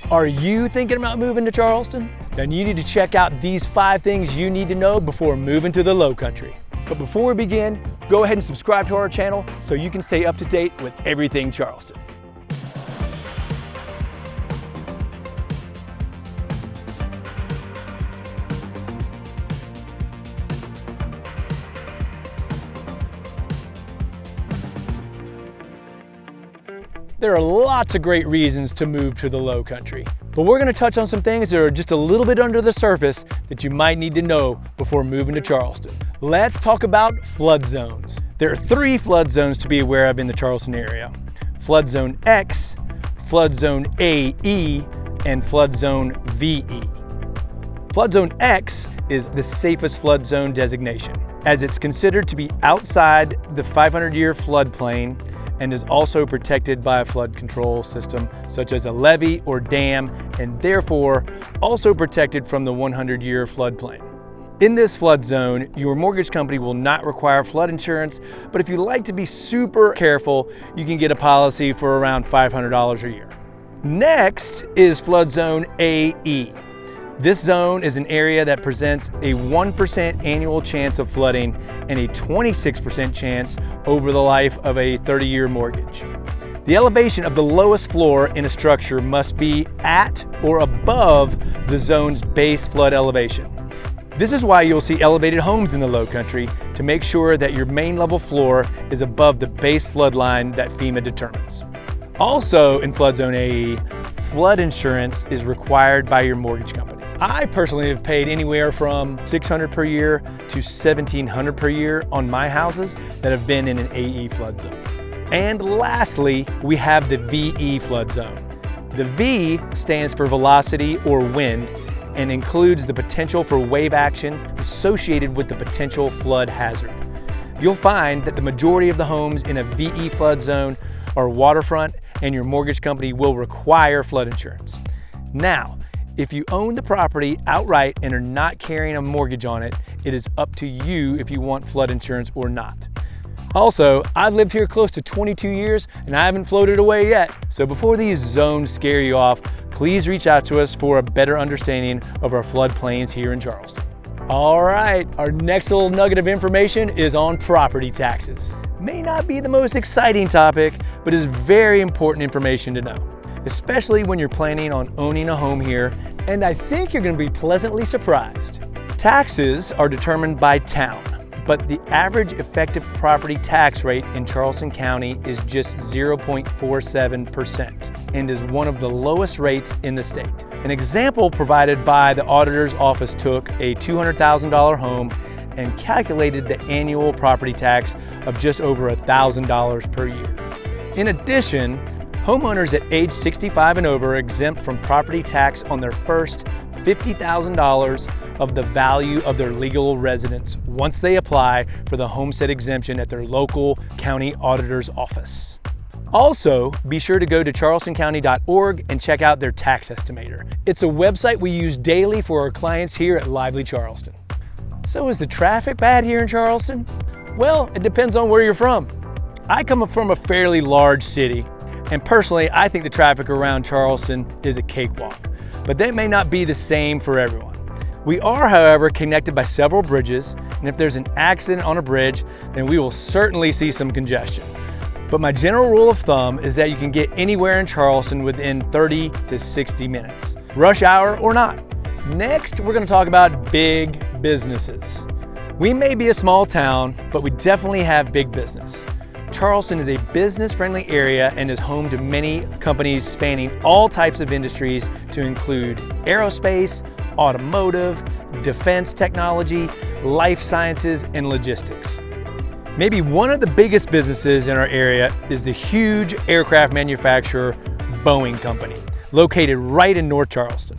Are you thinking about moving to Charleston? Then you need to check out these 5 things you need to know before moving to the Low Country. But before we begin, go ahead and subscribe to our channel so you can stay up to date with everything Charleston. There are lots of great reasons to move to the Low Country, but we're going to touch on some things that are just a little bit under the surface that you might need to know before moving to Charleston. Let's talk about flood zones. There are 3 flood zones to be aware of in the Charleston area: Flood Zone X, Flood Zone AE, and Flood Zone VE. Flood Zone X is the safest flood zone designation, as it's considered to be outside the 500-year floodplain and is also protected by a flood control system such as a levee or dam, and therefore also protected from the 100-year floodplain. In this flood zone, your mortgage company will not require flood insurance, but if you like to be super careful, you can get a policy for around $500 a year. Next is Flood Zone AE. This zone is an area that presents a 1% annual chance of flooding and a 26% chance over the life of a 30-year mortgage. The elevation of the lowest floor in a structure must be at or above the zone's base flood elevation. This is why you'll see elevated homes in the Low Country, to make sure that your main level floor is above the base flood line that FEMA determines. Also in Flood Zone AE, flood insurance is required by your mortgage company. I personally have paid anywhere from $600 per year to $1,700 per year on my houses that have been in an AE flood zone. And lastly, we have the VE flood zone. The V stands for velocity or wind and includes the potential for wave action associated with the potential flood hazard. You'll find that the majority of the homes in a VE flood zone are waterfront, and your mortgage company will require flood insurance. Now, if you own the property outright and are not carrying a mortgage on it, it is up to you if you want flood insurance or not. Also, I've lived here close to 22 years and I haven't floated away yet. So before these zones scare you off, please reach out to us for a better understanding of our floodplains here in Charleston. All right, our next little nugget of information is on property taxes. May not be the most exciting topic, but is very important information to know, especially when you're planning on owning a home here, and I think you're going to be pleasantly surprised. Taxes are determined by town, but the average effective property tax rate in Charleston County is just 0.47% and is one of the lowest rates in the state. An example provided by the auditor's office took a $200,000 home and calculated the annual property tax of just over $1,000 per year. In addition, homeowners at age 65 and over are exempt from property tax on their first $50,000 of the value of their legal residence once they apply for the homestead exemption at their local county auditor's office. Also, be sure to go to charlestoncounty.org and check out their tax estimator. It's a website we use daily for our clients here at Lively Charleston. So is the traffic bad here in Charleston? Well, it depends on where you're from. I come from a fairly large city, and personally, I think the traffic around Charleston is a cakewalk, but that may not be the same for everyone. We are, however, connected by several bridges, and if there's an accident on a bridge, then we will certainly see some congestion. But my general rule of thumb is that you can get anywhere in Charleston within 30 to 60 minutes, rush hour or not. Next, we're going to talk about big businesses. We may be a small town, but we definitely have big business. Charleston is a business-friendly area and is home to many companies spanning all types of industries, to include aerospace, automotive, defense technology, life sciences, and logistics. Maybe one of the biggest businesses in our area is the huge aircraft manufacturer Boeing Company, located right in North Charleston.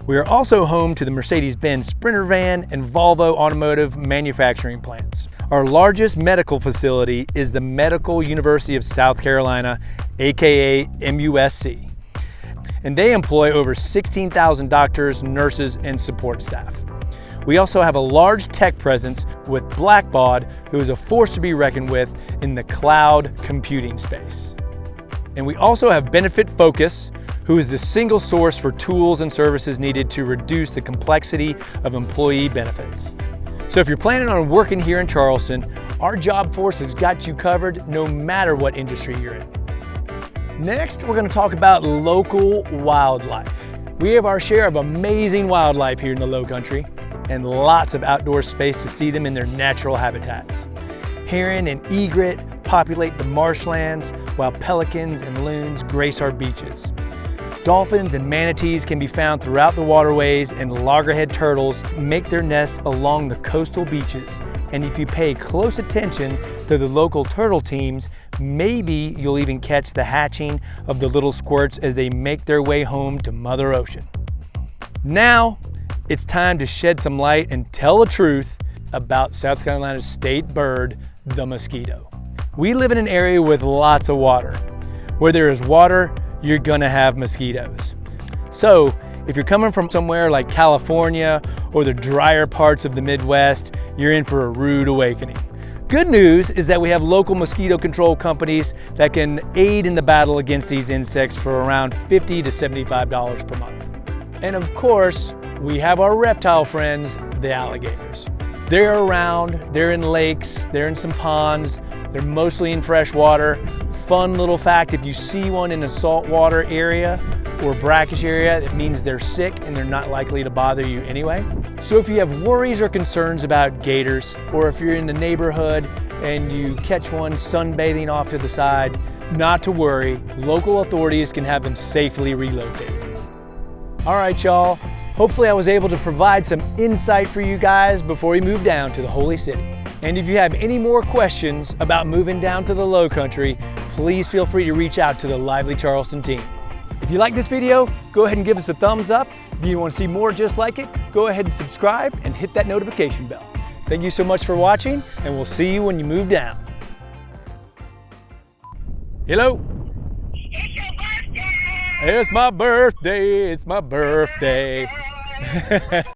We are also home to the Mercedes-Benz Sprinter van and Volvo automotive manufacturing plants. Our largest medical facility is the Medical University of South Carolina, aka MUSC. And they employ over 16,000 doctors, nurses, and support staff. We also have a large tech presence with Blackbaud, who is a force to be reckoned with in the cloud computing space. And we also have Benefit Focus, who is the single source for tools and services needed to reduce the complexity of employee benefits. So if you're planning on working here in Charleston, our job force has got you covered no matter what industry you're in. Next, we're going to talk about local wildlife. We have our share of amazing wildlife here in the Lowcountry and lots of outdoor space to see them in their natural habitats. Heron and egret populate the marshlands, while pelicans and loons grace our beaches. Dolphins and manatees can be found throughout the waterways, and loggerhead turtles make their nests along the coastal beaches. And if you pay close attention to the local turtle teams, maybe you'll even catch the hatching of the little squirts as they make their way home to Mother Ocean. Now, it's time to shed some light and tell the truth about South Carolina's state bird, the mosquito. We live in an area with lots of water. Where there is water, you're gonna have mosquitoes. So if you're coming from somewhere like California or the drier parts of the Midwest, you're in for a rude awakening. Good news is that we have local mosquito control companies that can aid in the battle against these insects for around $50 to $75 per month. And of course, we have our reptile friends, the alligators. They're around, they're in lakes, they're in some ponds, they're mostly in fresh water. Fun little fact, if you see one in a saltwater area or brackish area, it means they're sick and they're not likely to bother you anyway. So if you have worries or concerns about gators, or if you're in the neighborhood and you catch one sunbathing off to the side, not to worry, local authorities can have them safely relocated. All right, y'all, hopefully I was able to provide some insight for you guys before you move down to the Holy City. And if you have any more questions about moving down to the Lowcountry, please feel free to reach out to the Lively Charleston team. If you like this video, go ahead and give us a thumbs up. If you want to see more just like it, go ahead and subscribe and hit that notification bell. Thank you so much for watching, and we'll see you when you move down. Hello? It's your birthday! It's my birthday, it's my birthday.